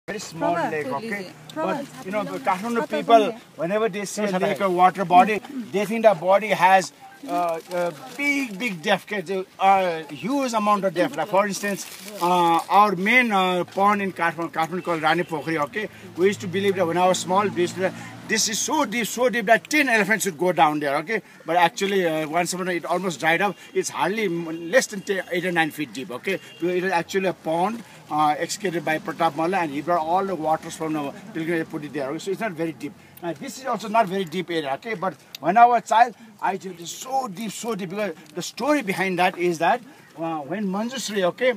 Very small lake, okay? But you know, the Kathmandu people, whenever they see a lake or water body, they think the body has big depth, huge amount of depth. Like for instance, our main pond in Kathmandu called Rani Pokhri, okay? We used to believe that when I was small, we used to this is so deep that 10 elephants would go down there, okay? But actually, once it almost dried up, it's hardly less than 8 or 9 feet deep, okay? It is actually a pond excavated by Pratap Malla, and he brought all the waters from the pilgrimage and put it there, okay? So it's not very deep. Now, this is also not very deep area, okay? But when I was a child, I thought it is so deep, because the story behind that is that when Manjusri, okay,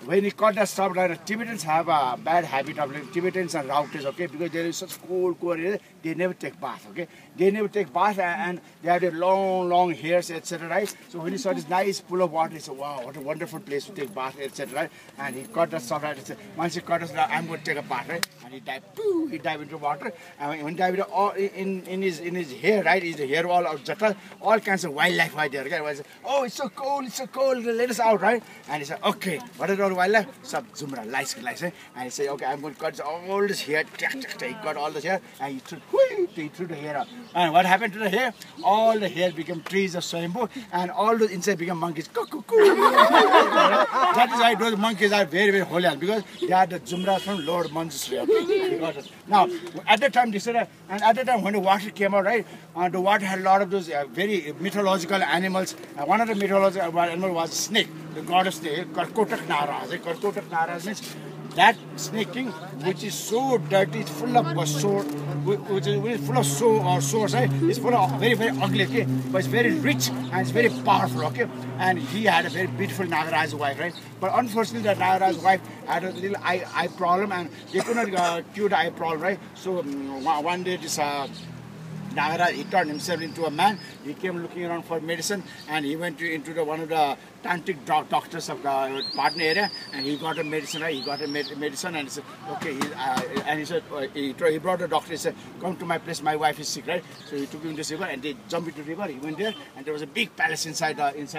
when he caught that stuff, the Tibetans have a bad habit of Tibetans and Rautis, okay, because there is such cold area, they never take bath, okay. They never take bath, and they have their long hairs, etc. Right? So when he saw this nice pool of water, he said, "Wow, what a wonderful place to take bath, etc." Right? And he caught that stuff, right? He said, once he caught us, I'm going to take a bath, right? And he dived, he dived into water, and when he dived all in his hair, right? His hair wall of Jatal, all kinds of wildlife right there. Okay? I said, "Oh, it's so cold, let us out," right? And he said, "Okay, what is all wildlife?" Sub Zumra, lice, eh? And he said, "Okay, I'm going to cut all this hair." He got all this hair, and he threw the hair out. And what happened to the hair? All the hair became trees of Swayambhu, and all the inside became monkeys. That is why those monkeys are very holy, because they are the Zumras from Lord Manjusri. Okay? Now, at the time, when the water came out, right, the water had a lot of those very mythological animals. One of the mythological animals was a snake, the god of snake, Karkotak Naraz. Karkotak Naraz means that snake king, which is so dirty, it's full of sores, which is full of sores, right? It's full of very ugly, okay? But it's very rich and it's very powerful, okay? And he had a very beautiful Nagaraj wife, right? But unfortunately, that Nagaraj wife had a little eye problem, and they could not cure the eye problem, right? So one day this Nagaraj, he turned himself into a man. He came looking around for medicine, and he went into one of the tantric doctors of the Patna area, and he got a medicine, right? He got a medicine, and he said, okay, and he said, he brought a doctor. He said, "Come to my place, my wife is sick," right? So he took him to the river, and they jumped into the river. He went there, and there was a big palace inside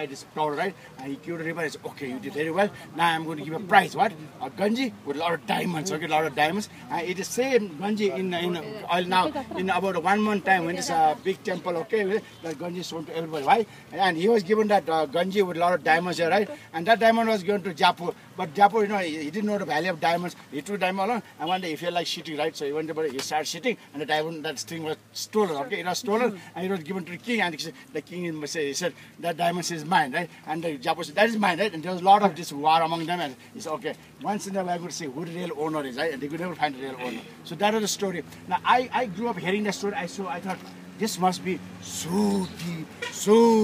this tower, right? And he cured the river. He said, "Okay, you did very well. Now I'm going to give a prize. What? A ganji with a lot of diamonds. Okay, a lot of diamonds. And it is same ganji in about 1 month time, when it's a big temple, okay, that ganji is sold to everybody. Why? And he was given that ganji with a lot of diamonds here, right? And that diamond was given to Jaipur. But Jaipur, you know, he didn't know the value of diamonds. He took diamond along, and one day he felt like shitting, right? So he went about, he started shitting, and the diamond, that string was stolen, okay? It was stolen, and it was given to the king, and the king he said, "That diamond is mine," right? And the Jaipur said, "That is mine," right? And there was a lot of this war among them, and he said, "Okay, once in a while I'm going to say who the real owner is," right? And they could never find the real owner. So that was the story. Now, I grew up hearing that story. I thought, this must be so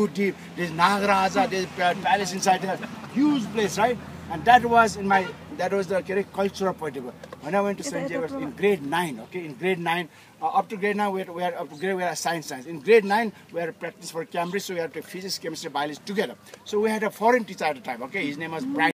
deep. There's Nagaraja, there's palace inside there, huge place, right? And that was the culture of Poitiba. When I went to St. James in grade 9, okay, in grade 9, up to grade 9 we had science. In grade 9 we had a practice for Cambridge, so we had to physics, chemistry, biology together. So we had a foreign teacher at the time, okay, his name was Brian.